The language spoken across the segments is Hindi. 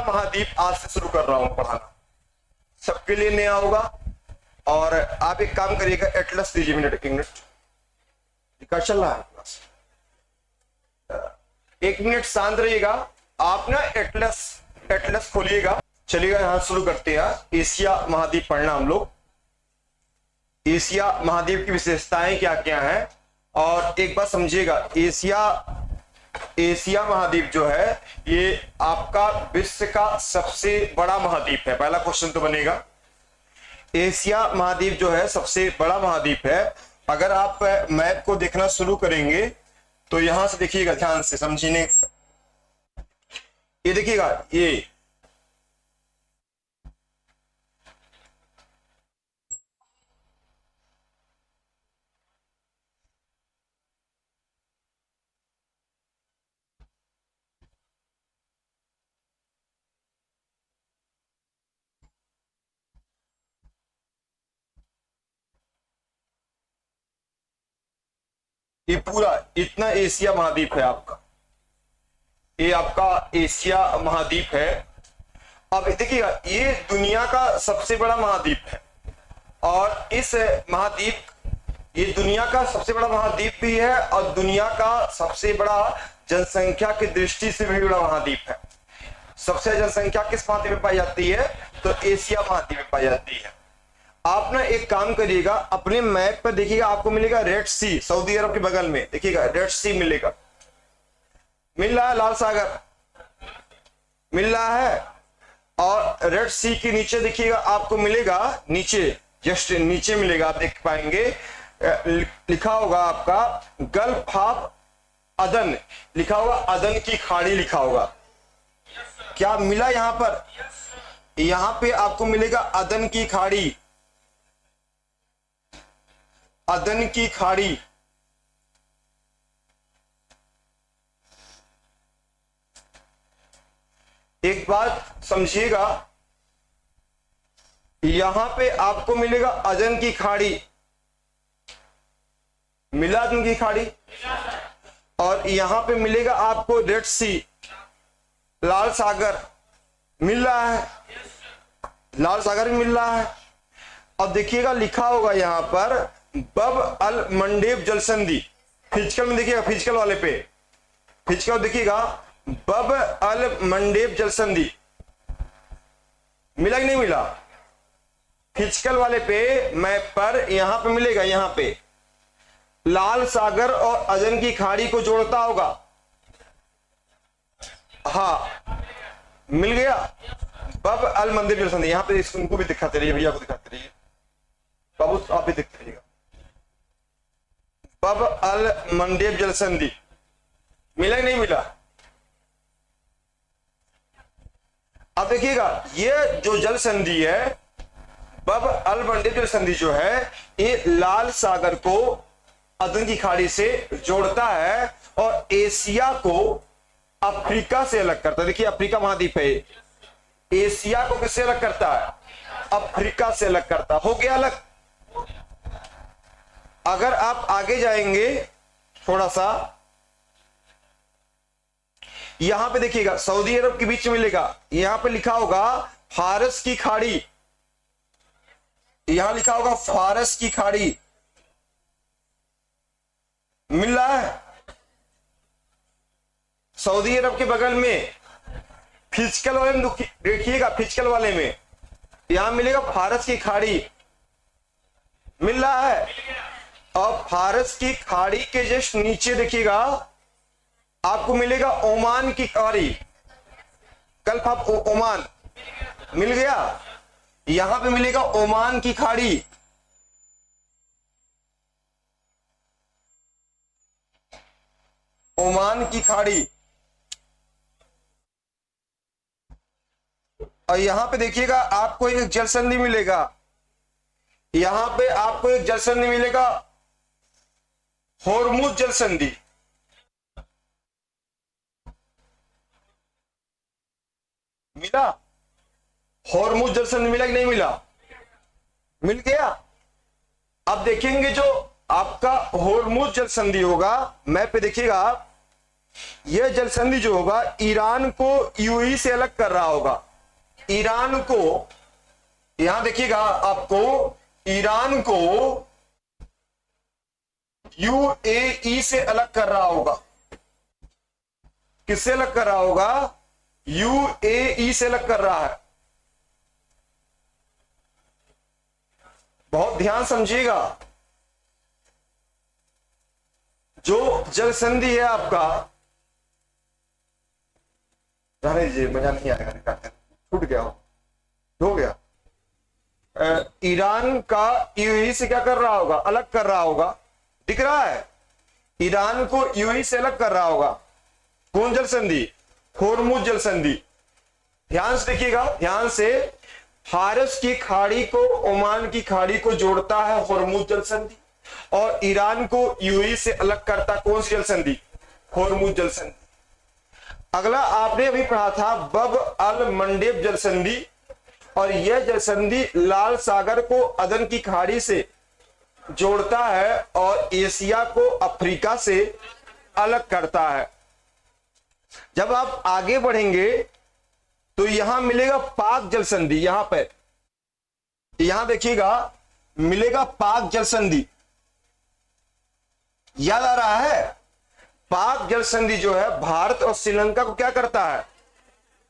महाद्वीप आज से शुरू कर रहा हूं पढ़ाना, सबके लिए नया होगा। और आप एक काम करिएगा, एटलस दीजिए मिनट, एक मिनट क्या चल रहा है क्लास, एक मिनट शांत रहिएगा। आप ना एटलस खोलिएगा। चलिएगा यहां शुरू करते हैं। एशिया महाद्वीप पढ़ना हम लोग, एशिया महाद्वीप की विशेषताएं क्या क्या हैं। और एक बात समझिएगा, एशिया महाद्वीप जो है ये आपका विश्व का सबसे बड़ा महाद्वीप है। पहला क्वेश्चन तो बनेगा, एशिया महाद्वीप जो है सबसे बड़ा महाद्वीप है। अगर आप मैप को देखना शुरू करेंगे तो यहां से देखिएगा, ध्यान से समझिए, ये देखिएगा, ये पूरा इतना एशिया महाद्वीप है आपका, ये आपका एशिया महाद्वीप है। अब देखिएगा, ये दुनिया का सबसे बड़ा महाद्वीप है। और इस महाद्वीप, ये दुनिया का सबसे बड़ा महाद्वीप भी है और दुनिया का सबसे बड़ा जनसंख्या की दृष्टि से भी बड़ा महाद्वीप है। सबसे जनसंख्या किस महाद्वीप में पाई जाती है? तो एशिया महाद्वीप में पाई जाती है। आप ना एक काम करिएगा, अपने मैप पर देखिएगा, आपको मिलेगा रेड सी, सऊदी अरब के बगल में देखिएगा रेड सी मिलेगा, मिल रहा है, लाल सागर मिल रहा है। और रेड सी के नीचे देखिएगा आपको मिलेगा, नीचे जस्ट नीचे मिलेगा, आप देख पाएंगे लिखा होगा आपका गल्फ ऑफ अदन, लिखा होगा अदन की खाड़ी लिखा होगा। क्या मिला यहां पर? यहां पे आपको मिलेगा अदन की खाड़ी, अदन की खाड़ी। एक बात समझिएगा, यहां पे आपको मिलेगा अदन की खाड़ी, मिला अदन की खाड़ी। और यहां पे मिलेगा आपको रेड सी, लाल सागर मिल रहा है, लाल सागर भी मिल रहा है। अब देखिएगा लिखा होगा यहां पर बब अल मंडेब जलसंधि, फिजिकल में देखिएगा, फिजिकल वाले पे, फिजिकल देखिएगा बब अल मंडेब जलसंधि मिला कि नहीं मिला? फिजिकल वाले पे मैप पर यहां पे मिलेगा, यहां पे लाल सागर और अदन की खाड़ी को जोड़ता होगा। हाँ मिल गया, बब अल मंडेब जलसंधि। यहां पे उनको भी दिखाते रहिए, भैया को दिखाते रहिए, बाबू आप भी देखते रहिएगा, बब अल मंडेब जलसंधि मिला कि नहीं मिला? अब देखिएगा, ये जो जल संधि है, बब अल मंडेब जल संधि जो है, ये लाल सागर को अदन की खाड़ी से जोड़ता है और एशिया को अफ्रीका से अलग करता है। देखिए अफ्रीका महाद्वीप है, एशिया को किससे अलग करता है? अफ्रीका से अलग करता। हो गया अलग। अगर आप आगे जाएंगे थोड़ा सा, यहां पे देखिएगा सऊदी अरब के बीच में मिलेगा, यहां पे लिखा होगा फारस की खाड़ी, यहां लिखा होगा फारस की खाड़ी मिल रहा है। सऊदी अरब के बगल में फिजिकल वाले में देखिएगा, फिजिकल वाले में यहां मिलेगा फारस की खाड़ी मिल रहा है। और फारस की खाड़ी के जस्ट नीचे देखिएगा आपको मिलेगा ओमान की खाड़ी, गल्फ ऑफ ओमान मिल गया। यहां पे मिलेगा ओमान की खाड़ी, ओमान की खाड़ी। और यहां पे देखिएगा आपको एक जलसंधि मिलेगा, यहां पे आपको एक जलसंधि मिलेगा, होर्मुज जलसंधि मिला। होर्मुज जलसंधि मिला कि नहीं मिला? मिल गया। अब देखेंगे जो आपका होर्मुज जलसंधि होगा, मैप पे देखिएगा यह जल संधि जो होगा ईरान को यूएई से अलग कर रहा होगा। ईरान को, यहां देखिएगा आपको, ईरान को यूएई से अलग कर रहा होगा। किससे अलग कर रहा होगा? यूएई से अलग कर रहा है। बहुत ध्यान समझिएगा, जो जल संधि है आपका, रहने दीजिए, मजा नहीं आएगा, छूट गया हो गया। ईरान का यूएई से क्या कर रहा होगा? अलग कर रहा होगा। दिख रहा है? ईरान को यूएई से अलग कर रहा होगा। कौन जल संधि? होर्मुज जल संधि। ध्यान से देखिएगा, ध्यान से। फारस की खाड़ी को ओमान की खाड़ी को जोड़ता है होर्मुज जल संधि, और ईरान को यूएई से अलग करता कौन सी जल संधि? होर्मुज जल संधि। अगला आपने अभी पढ़ा था बब अल मंडेब जल संधि, और यह जल संधि लाल सागर को अदन की खाड़ी से जोड़ता है और एशिया को अफ्रीका से अलग करता है। जब आप आगे बढ़ेंगे तो यहां मिलेगा पाक जल संधि। यहां पर, यहां देखिएगा मिलेगा पाक जल संधि। याद आ रहा है? पाक जल संधि जो है भारत और श्रीलंका को क्या करता है?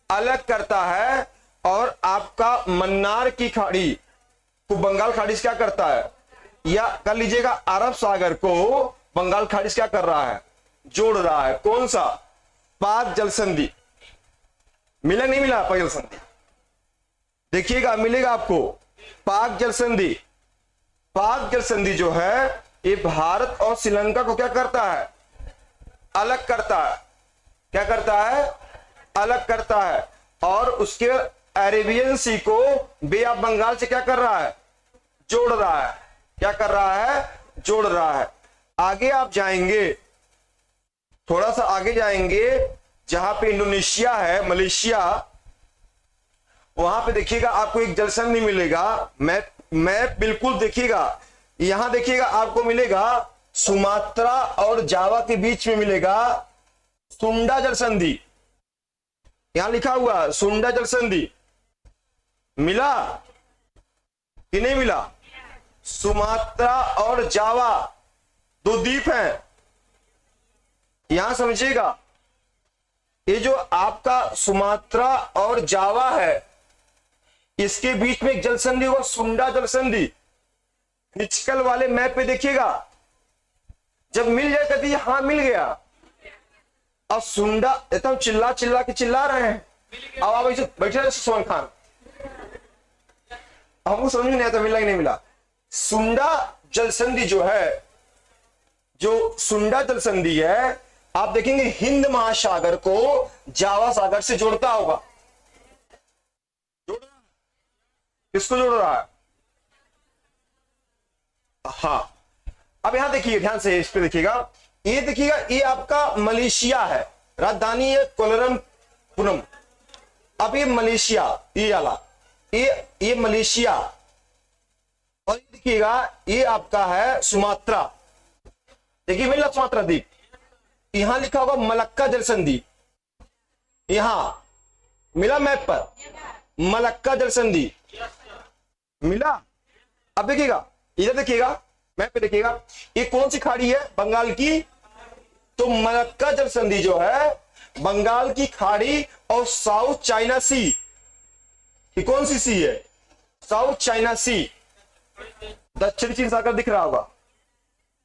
अलग करता है, और आपका मन्नार की खाड़ी को बंगाल खाड़ी से क्या करता है? या कर लीजिएगा अरब सागर को बंगाल खाड़ी से क्या कर रहा है? जोड़ रहा है। कौन सा? पाक जल संधि। मिला नहीं मिला? पाक जल संधि देखिएगा, मिलेगा आपको पाक जल संधि। पाक जल संधि जो है ये भारत और श्रीलंका को क्या करता है? अलग करता है। क्या करता है? अलग करता है, और उसके अरेबियन सी को बे ऑफ बंगाल से क्या कर रहा है? जोड़ रहा है। क्या कर रहा है? जोड़ रहा है। आगे आप जाएंगे, थोड़ा सा आगे जाएंगे, जहां पे इंडोनेशिया है, मलेशिया, वहां पे देखिएगा आपको एक जल संधि मिलेगा। मैप बिल्कुल देखिएगा, यहां देखिएगा आपको मिलेगा सुमात्रा और जावा के बीच में मिलेगा सुंडा जल संधि। यहां लिखा हुआ सुंडा जल संधि। मिला कि नहीं मिला? सुमात्रा और जावा दो द्वीप हैं। यहां समझिएगा, ये जो आपका सुमात्रा और जावा है, इसके बीच में एक जल संधि होगा सुंडा जल संधि। हिचकल वाले मैप पे देखिएगा, जब मिल जाए कहती है हाँ मिल गया। अब सुंडा, एकदम चिल्ला चिल्ला के चिल्ला रहे हैं। अब आप ऐसे बैठे सोन खान, हमको समझ में नहीं आता मिला कि नहीं मिला। सुंडा जल संधि जो है, जो सुंडा जल संधि है, आप देखेंगे हिंद महासागर को जावा सागर से जोड़ता होगा। किसको जोड़ रहा है? हाँ, अब यहां देखिए, ध्यान से इस पे देखिएगा। ये देखिएगा, ये आपका मलेशिया है, राजधानी है कोलरमपुरम। अब ये मलेशिया, ये वाला, ये मलेशिया, और देखिएगा ये आपका है सुमात्रा। देखिए मिला सुमात्रा द्वीप। यहां लिखा होगा मलक्का जल संधि। यहां मिला मैप पर मलक्का जल संधि मिला। अब देखिएगा, इधर देखिएगा मैप पे देखिएगा, ये कौन सी खाड़ी है? बंगाल की। तो मलक्का जल संधि जो है बंगाल की खाड़ी और साउथ चाइना सी। ये कौन सी सी है? साउथ चाइना सी। दक्षिण चीन सागर दिख रहा होगा।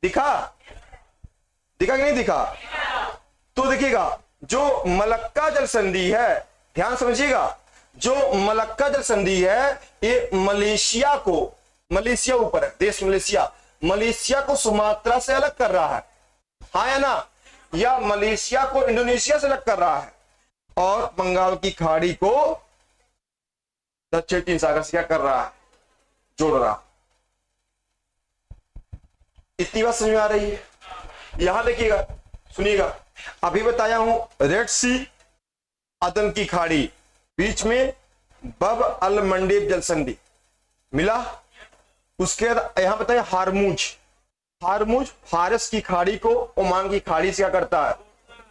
दिखा? दिखा कि नहीं दिखा? तो देखिएगा जो मलक्का जल संधि है, ध्यान समझिएगा, जो मलक्का जल संधि है ये मलेशिया को, मलेशिया ऊपर है देश मलेशिया, मलेशिया को सुमात्रा से अलग कर रहा है। हाँ या ना? या मलेशिया को इंडोनेशिया से अलग कर रहा है, और बंगाल की खाड़ी को दक्षिण चीन सागर से क्या कर रहा है? जोड़ रहा। इतनी बात समझ में आ रही है? यहां देखिएगा, सुनिएगा, अभी बताया हूं रेड सी, अदन की खाड़ी, बीच में बब अल मंडेब जल संधि मिला। उसके बाद यहां बताया हारमुज। हारमुज फारस की खाड़ी को ओमान की खाड़ी से क्या करता है?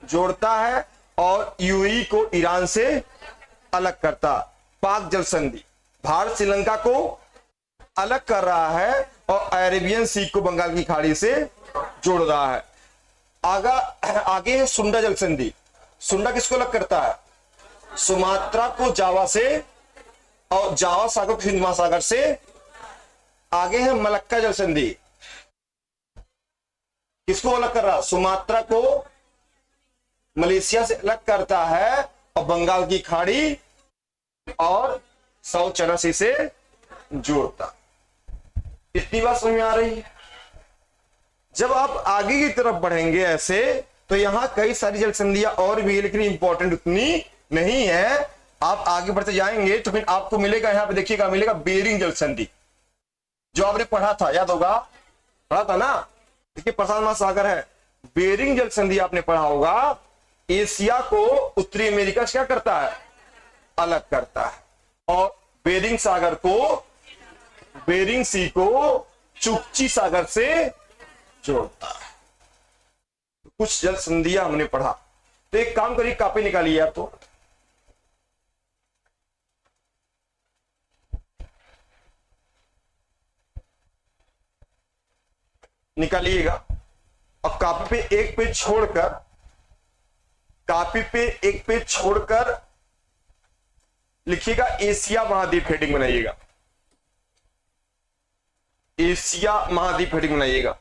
जोड़ता है और यूएई को ईरान से अलग करता। पाक जल संधि भारत श्रीलंका को अलग कर रहा है और अरेबियन सी को बंगाल की खाड़ी से जोड़ रहा है। आगे है सुंडा जल संधि। सुंडा किसको अलग करता है? सुमात्रा को जावा से और जावा सागर को हिंद महासागर से। आगे है मलक्का जल संधि। किसको अलग कर रहा? सुमात्रा को मलेशिया से अलग करता है और बंगाल की खाड़ी और साउथ चाइना सी से जोड़ता। इतनी बात समझ में आ रही है? जब आप आगे की तरफ बढ़ेंगे ऐसे तो यहां कई सारी जल संधियां और भी, लेकिन इंपॉर्टेंट उतनी नहीं है। आप आगे बढ़ते जाएंगे तो फिर आपको मिलेगा, यहां पे देखिएगा, मिलेगा बेरिंग जल संधि, जो आपने पढ़ा था, याद होगा, पढ़ा था ना। देखिए प्रशांत महासागर है, बेरिंग जल संधि आपने पढ़ा होगा। एशिया को उत्तरी अमेरिका से क्या करता है? अलग करता है और बेरिंग सागर को, बेरिंग सी को चुक्ची सागर से जोड़ता है। कुछ जल संधियां हमने पढ़ा। तो एक काम करिए, कॉपी निकालिए आप, तो निकालिएगा और कॉपी पे एक पेज छोड़कर, कॉपी पे एक पेज छोड़कर लिखिएगा एशिया महाद्वीप, हेडिंग बनाइएगा, एशिया महाद्वीप हेडिंग बनाइएगा।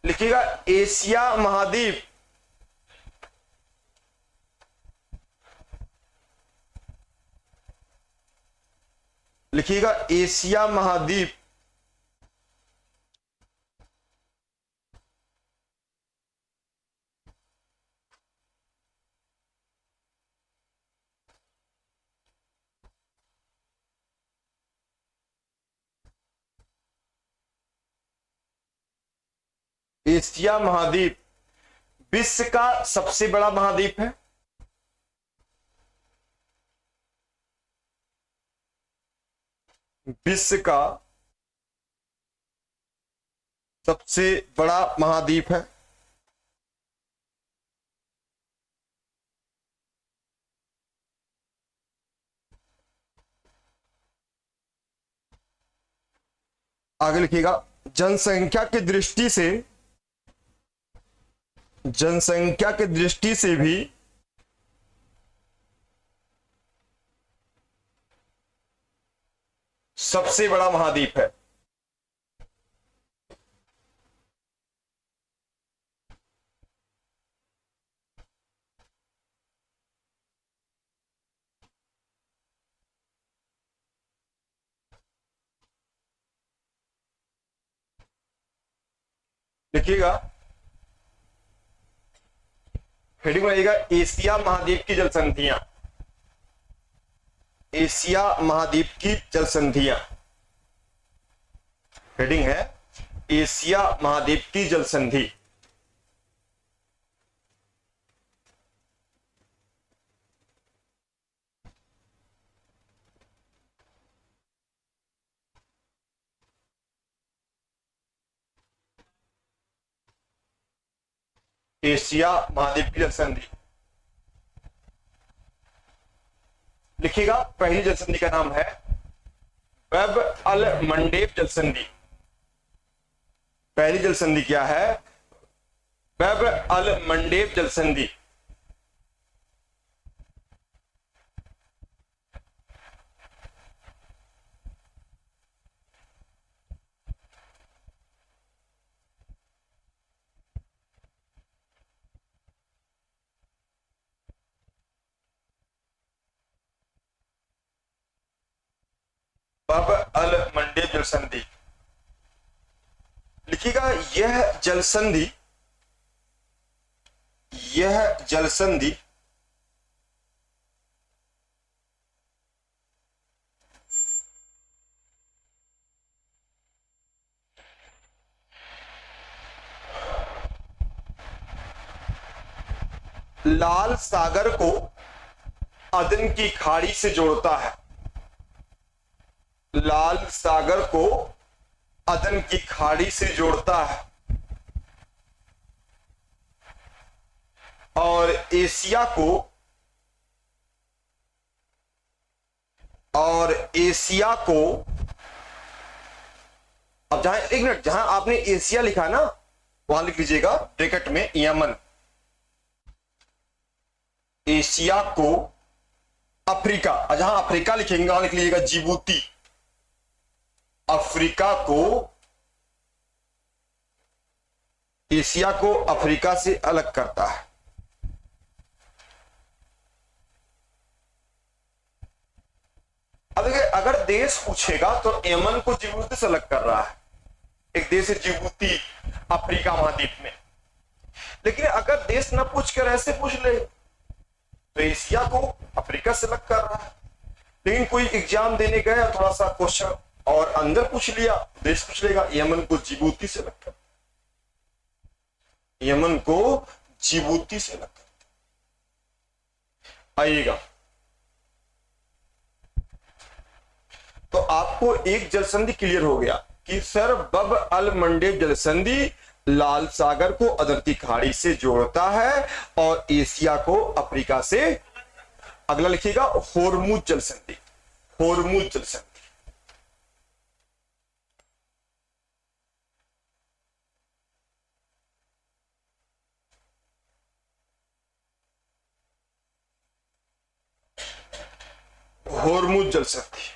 लिखिएगा एशिया महाद्वीप। लिखिएगा एशिया महाद्वीप। एशिया महाद्वीप विश्व का सबसे बड़ा महाद्वीप है। विश्व का सबसे बड़ा महाद्वीप है। आगे लिखिएगा जनसंख्या की दृष्टि से, जनसंख्या की दृष्टि से भी सबसे बड़ा महाद्वीप है। लिखिएगा, हेडिंग रहेगा एशिया महाद्वीप की जल संधियां, एशिया महाद्वीप की जल संधियां। हेडिंग है एशिया महाद्वीप की जल संधि। एशिया महाद्वीप की जल संधि। लिखिएगा पहली जल संधि का नाम है बेब अल मंडेब जल संधि। पहली जल संधि क्या है? बेब अल मंडेब जल संधि। बेब अल मंडेब जल संधि। लिखिएगा यह जल संधि, यह जल संधि लाल सागर को अदन की खाड़ी से जोड़ता है। लाल सागर को अदन की खाड़ी से जोड़ता है। और एशिया को और एशिया को अब जहां एक मिनट, जहां आपने एशिया लिखा ना वहां लिख लीजिएगा ब्रैकेट में यमन। एशिया को अफ्रीका, जहां अफ्रीका लिखेंगे वहां लिख लीजिएगा जिबूती। अफ्रीका को, एशिया को अफ्रीका से अलग करता है। अब देखिए, अगर देश पूछेगा तो यमन को जिबूती से अलग कर रहा है, एक देश है जिबूती अफ्रीका महाद्वीप में। लेकिन अगर देश ना पूछ कर ऐसे पूछ ले तो एशिया को अफ्रीका से अलग कर रहा है। लेकिन कोई एग्जाम देने गया, थोड़ा सा क्वेश्चन और अंदर पूछ लिया, देश पूछ लेगा यमन को जिबूती से अलग कर, यमन को जिबूती से अलग कर। आइएगा, तो आपको एक जलसंधि क्लियर हो गया कि सर बब अल मंडेब जलसंधि लाल सागर को अदरती खाड़ी से जोड़ता है और एशिया को अफ्रीका से। अगला लिखिएगा होर्मुज जलसंधि, होर्मुज जलसंधि। होर्मुज जलसंधि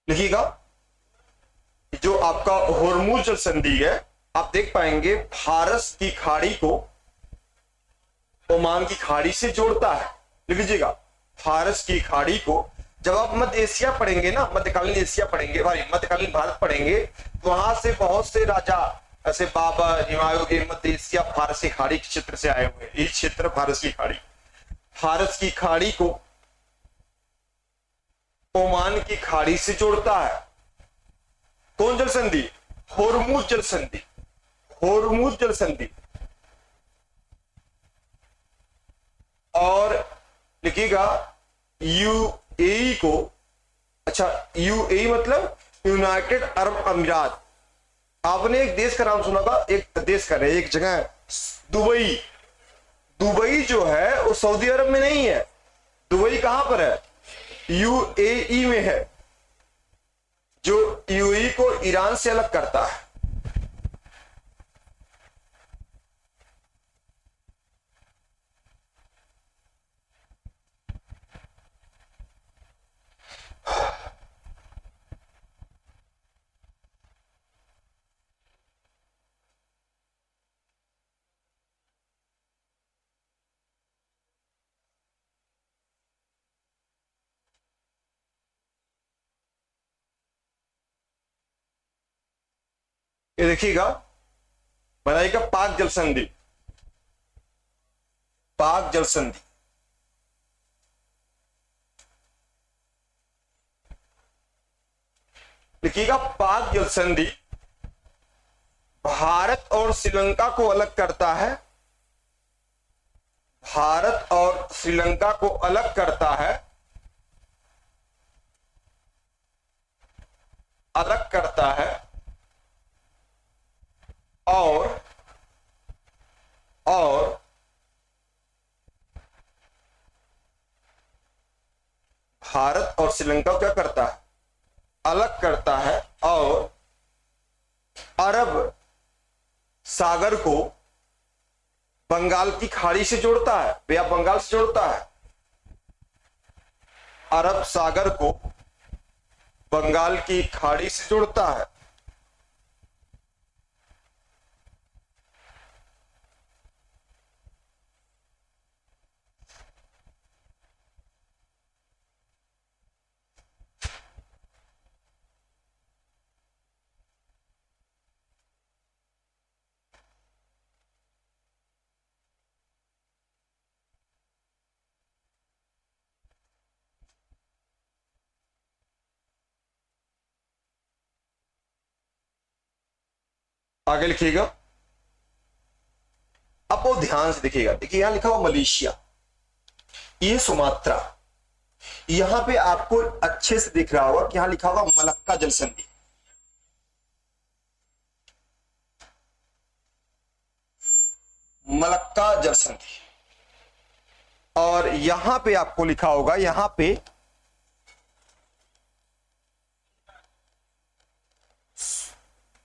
लिखिएगा। जो आपका होर्मुज जलसंधि है, आप देख पाएंगे फारस की खाड़ी को ओमान की खाड़ी से जोड़ता है। लिख लीजिएगा, फारस की खाड़ी को। जब आप मध्य एशिया पढ़ेंगे ना, मध्यकालीन एशिया पढ़ेंगे, मध्यकालीन भारत पढ़ेंगे, तो वहां से बहुत से राजा ऐसे बाबर, हुमायूं के मध्य एशिया फारस की खाड़ी के क्षेत्र से आए हुए। ये क्षेत्र फारस की खाड़ी, फारस की खाड़ी को ओमान की खाड़ी से जोड़ता है। कौन जलसंधि? होर्मुज जलसंधि, होर्मुज जलसंधि। और लिखिएगा यूएई को, अच्छा यूएई मतलब यूनाइटेड अरब अमीरात। आपने एक देश का नाम सुना था, एक देश का नहीं, एक जगह दुबई। दुबई जो है वो सऊदी अरब में नहीं है। दुबई कहां पर है? यूएई में है, जो यूएई को ईरान से अलग करता है। ये देखिएगा, बनाइएगा पाक जलसंधि, पाक जलसंधि। लिखिएगा पाक जलसंधि भारत और श्रीलंका को अलग करता है, भारत और श्रीलंका को अलग करता है, अलग करता है। और भारत और श्रीलंका क्या करता है? अलग करता है। और अरब सागर को बंगाल की खाड़ी से जोड़ता है, बे ऑफ बंगाल से जोड़ता है। अरब सागर को बंगाल की खाड़ी से जोड़ता है। आगे लिखिएगा। अब वो ध्यान से देखिएगा, देखिए यहां लिखा हुआ मलेशिया, ये सुमात्रा, यहां पे आपको अच्छे से दिख रहा होगा कि यहां लिखा होगा मलक्का जल संधि। मलक्का जल संधि, और यहां पे आपको लिखा होगा, यहां पे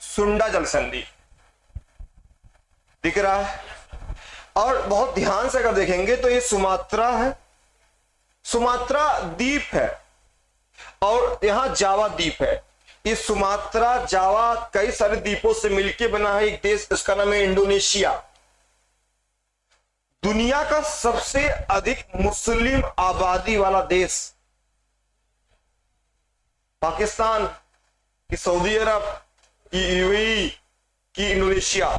सुंडा जल संधि दिख रहा है। और बहुत ध्यान से अगर देखेंगे तो ये सुमात्रा है, सुमात्रा द्वीप है, और यहां जावा द्वीप है। ये सुमात्रा जावा कई सारे द्वीपों से मिलकर बना है एक देश, इसका नाम है इंडोनेशिया। दुनिया का सबसे अधिक मुस्लिम आबादी वाला देश पाकिस्तान कि सऊदी अरब कि यूएई कि इंडोनेशिया?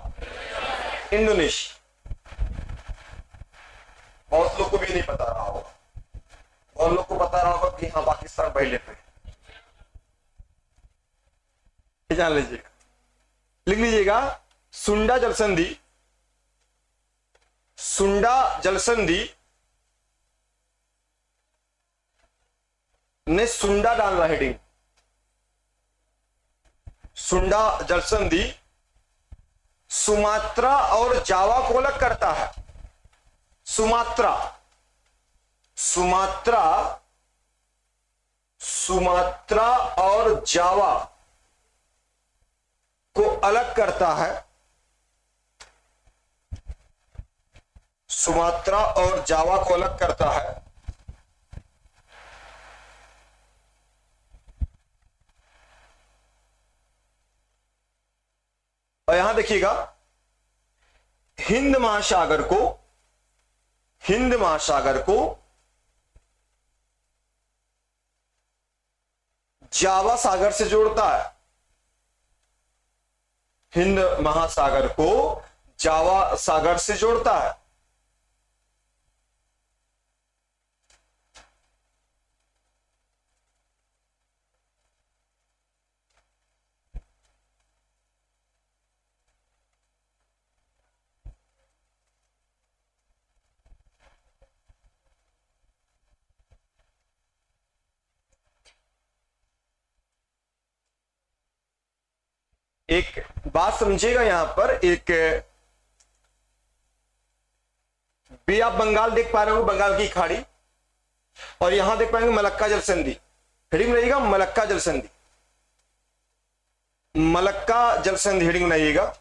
इंडोनेशिया। बहुत लोग को भी नहीं पता रहा होगा, बहुत लोग को पता रहा होगा कि हाँ पाकिस्तान पहले पे, जान लीजिएगा, लिख लीजिएगा। सुंडा जल संधि, सुंडा जल संधि ने सुंडा डालना हेडिंग, सुंडा जल संधि सुमात्रा और जावा को अलग करता है। सुमात्रा, सुमात्रा, सुमात्रा और जावा को अलग करता है, सुमात्रा और जावा को अलग करता है। और यहां देखिएगा, हिंद महासागर को, हिंद महासागर को जावा सागर से जोड़ता है, हिंद महासागर को जावा सागर से जोड़ता है। एक बात समझिएगा, यहां पर एक भी आप बंगाल देख पा रहे हो, बंगाल की खाड़ी, और यहां देख पाएंगे मलक्का जल संधि, हेडिंग रहेगा मलक्का जल संधि, मलक्का जल संधि हेडिंग बनाइएगा।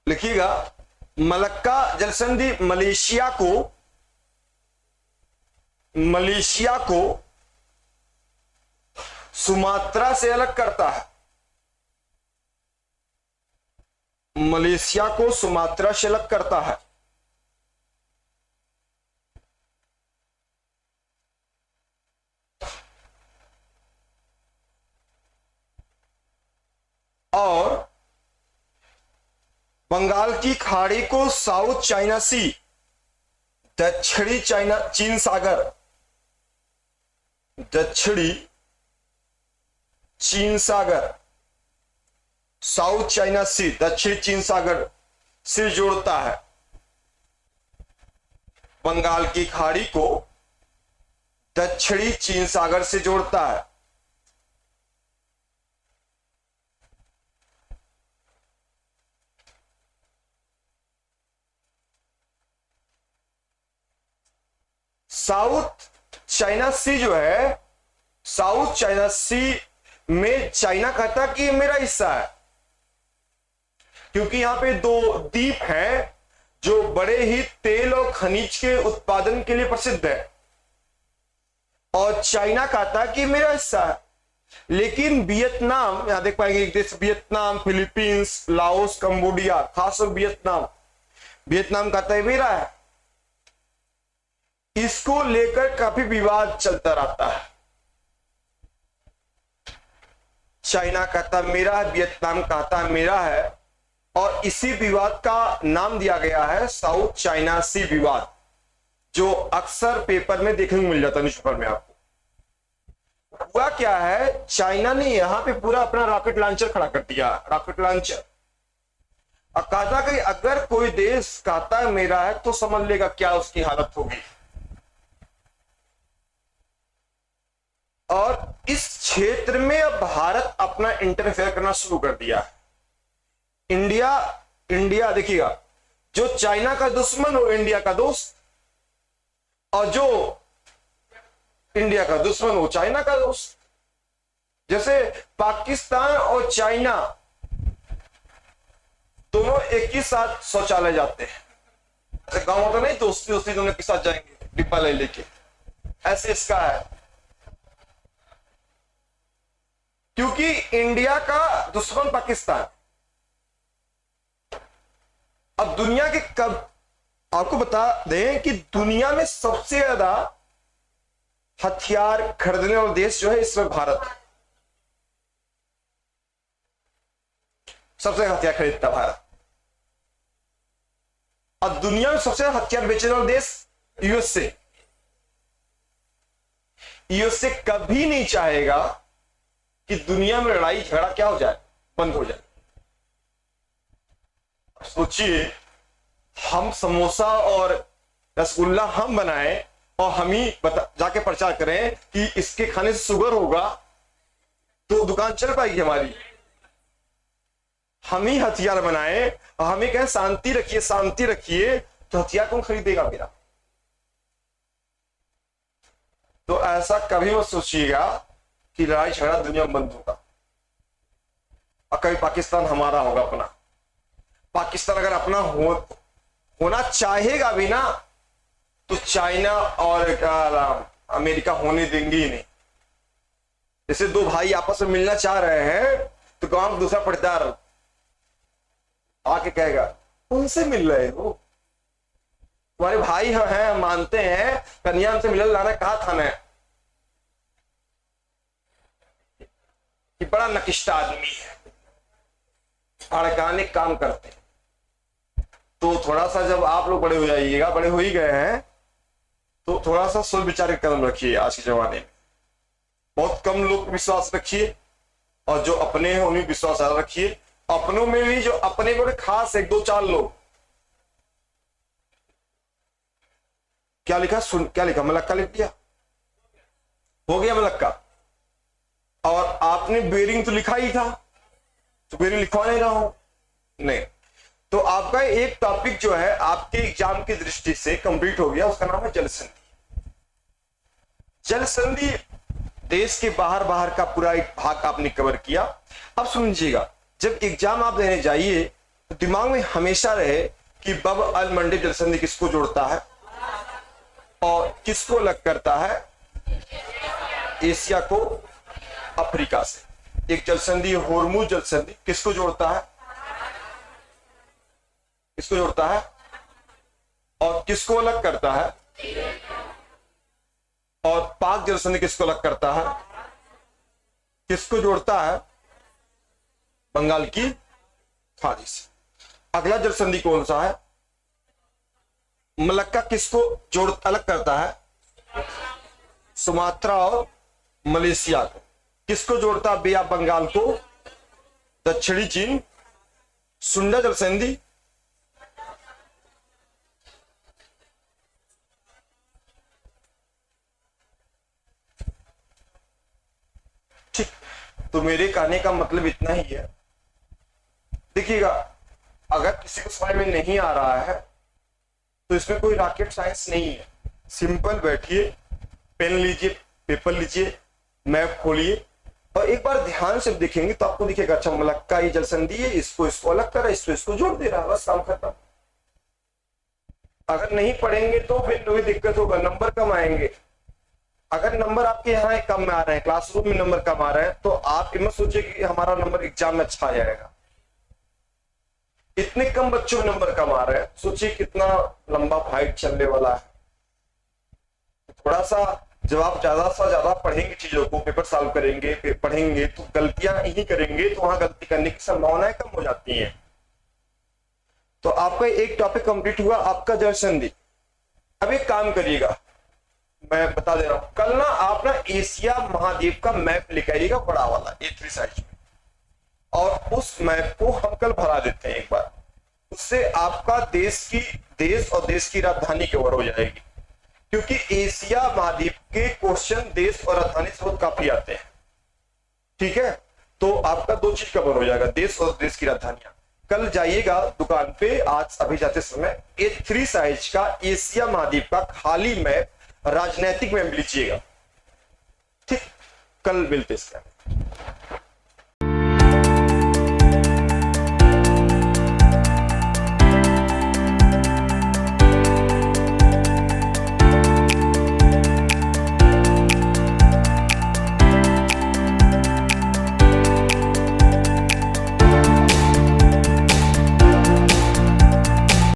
लिखिएगा मलक्का जल संधि मलेशिया को, मलेशिया को सुमात्रा से अलग करता है, मलेशिया को सुमात्रा से अलग करता है। और बंगाल की खाड़ी को साउथ चाइना सी, दक्षिणी चाइना चीन सागर, दक्षिणी चीन सागर, साउथ चाइना सी, दक्षिणी चीन सागर से जोड़ता है। बंगाल की खाड़ी को दक्षिणी चीन सागर से जोड़ता है। साउथ चाइना सी जो है, साउथ चाइना सी में चाइना कहता कि ये मेरा हिस्सा है, क्योंकि यहां पे दो द्वीप हैं जो बड़े ही तेल और खनिज के उत्पादन के लिए प्रसिद्ध है, और चाइना कहता कि मेरा हिस्सा है। लेकिन वियतनाम, यहां देख पाएंगे एक देश वियतनाम, फिलीपींस, लाओस, कंबोडिया, खासकर वियतनाम, वियतनाम कहता है मेरा है। इसको लेकर काफी विवाद चलता रहता है। चाइना कहता मेरा है, वियतनाम कहता मेरा है, और इसी विवाद का नाम दिया गया है साउथ चाइना सी विवाद, जो अक्सर पेपर में देखने को मिल जाता है, न्यूज़पेपर में आपको। हुआ क्या है, चाइना ने यहां पे पूरा अपना रॉकेट लॉन्चर खड़ा कर दिया, रॉकेट लॉन्चर, और कहा था कि अगर कोई देश कहता है मेरा है तो समझ लेगा क्या उसकी हालत होगी। और इस क्षेत्र में अब भारत अपना इंटरफेयर करना शुरू कर दिया है। इंडिया देखिएगा, जो चाइना का दुश्मन हो इंडिया का दोस्त, और जो इंडिया का दुश्मन हो चाइना का दोस्त। जैसे पाकिस्तान और चाइना दोनों एक ही साथ शौचालय जाते हैं, ऐसे गांव तो नहीं दोस्ती दोस्ती दोनों के साथ जाएंगे डिब्बा ले लेके, ऐसे इसका है। क्योंकि इंडिया का दुश्मन पाकिस्तान। अब दुनिया के कब आपको बता दें कि दुनिया में सबसे ज्यादा हथियार खरीदने वाला देश जो है इसमें भारत है। सबसे ज्यादा हथियार खरीदता भारत। और दुनिया में सबसे ज्यादा हथियार बेचने वाला देश यूएसए। यूएसए कभी नहीं चाहेगा कि दुनिया में लड़ाई झगड़ा क्या हो जाए, बंद हो जाए। सोचिए, हम समोसा और रसगुल्ला हम बनाएं और हम ही जाके प्रचार करें कि इसके खाने से शुगर होगा, तो दुकान चल पाएगी हमारी। हम ही हथियार बनाएं और हम ही कहें शांति रखिए शांति रखिए, तो हथियार कौन खरीदेगा मेरा? तो ऐसा कभी मत सोचिएगा कि लड़ाई झगड़ा दुनिया में बंद होगा और कभी पाकिस्तान हमारा होगा अपना। पाकिस्तान अगर अपना होना चाहेगा भी ना, तो चाइना और अमेरिका होने देंगे ही नहीं। जैसे दो भाई आपस में मिलना चाह रहे हैं, तो गांव का दूसरा पटदार आके कहेगा उनसे मिल रहे हो, तुम्हारे भाई हैं, मानते हैं, कन्या हमसे मिलने लाना कहा था ना, कि बड़ा नकिश्ता आदमी है, अड़काने काम करते हैं। तो थोड़ा सा जब आप लोग बड़े हो जाइएगा, बड़े हो ही गए हैं, तो थोड़ा सा सोच विचार के कदम रखिए। आज के जमाने में बहुत कम लोग विश्वास रखिए, और जो अपने हैं उन्हें विश्वास ज्यादा रखिए। अपनों में भी जो अपने बड़े खास एक दो चार लोग, क्या लिखा क्या लिखा, मलक्का लिख दिया, हो गया मलक्का। और आपने बेरिंग तो लिखा ही था, तो बेरिंग लिखवा नहीं रहा हूं, नहीं। तो आपका एक टॉपिक जो है आपके एग्जाम की दृष्टि से कंप्लीट हो गया, उसका नाम है जल संधि। जल संधि देश के बाहर बाहर का पूरा एक भाग आपने कवर किया। अब समझिएगा, जब एग्जाम आप देने जाइए तो दिमाग में हमेशा रहे कि बब अल मंडे जल संधि किसको जोड़ता है और किसको अलग करता है, एशिया को अफ्रीका से। एक जल संधि होर्मुज जल संधि किसको जोड़ता है, किसको जोड़ता है और किसको अलग करता है, और पाक जल संधि किसको अलग करता है, किसको जोड़ता है, बंगाल की खाड़ी से। अगला जल संधि कौन सा है, मलक्का किसको जोड़ अलग करता है, सुमात्रा और मलेशिया को। किसको जोड़ता है, बे ऑफ बंगाल को, दक्षिणी चीन। सुंडा जल संधि ठीक। तो मेरे कहने का मतलब इतना ही है। देखिएगा, अगर किसी को समझ में नहीं आ रहा है तो इसमें कोई रॉकेट साइंस नहीं है। सिंपल बैठिए, पेन लीजिए, पेपर लीजिए, मैप खोलिए और एक बार ध्यान से देखेंगे तो आपको दिखेगा, अच्छा मलक्का ये जल संधि है, इसको इसको अलग कर रहा है, इसको जोड़ दे रहा है, बस काम खत्म। अगर नहीं पढ़ेंगे तो फिर वही दिक्कत होगा, नंबर कम आएंगे। अगर नंबर आपके यहाँ कम में आ रहे हैं, क्लासरूम में नंबर कम आ रहे हैं, तो आप मत सोचिए कि हमारा नंबर एग्जाम में अच्छा आ जाएगा। इतने कम बच्चों में नंबर कम आ रहे हैं, सोचिए कितना लंबा फाइट चलने वाला है। थोड़ा सा जब आप ज्यादा से ज्यादा पढ़ेंगे, चीजों को पेपर सॉल्व करेंगे, पढ़ेंगे तो गलतियां ही करेंगे, तो वहां गलती करने की संभावनाएं कम हो जाती हैं। तो आपका एक टॉपिक कंप्लीट हुआ, आपका जल संधि। अब एक काम करिएगा, मैं बता दे रहा हूं, कल ना आप ना एशिया महाद्वीप का मैप लेकर आइएगा, बड़ा वाला A3 साइज में, और उस मैप को हम कल भरा देते हैं एक बार। उससे आपका देश और देश की राजधानी कवर हो जाएगी, क्योंकि एशिया महाद्वीप के क्वेश्चन देश और राजधानी से बहुत काफी आते हैं। ठीक है, तो आपका दो चीज कवर हो जाएगा, देश और देश की राजधानियां। कल जाइएगा दुकान पे, आज अभी जाते समय A3 साइज का एशिया महाद्वीप का खाली मैप, राजनैतिक मैप लीजिएगा। ठीक, कल मिलते हैं।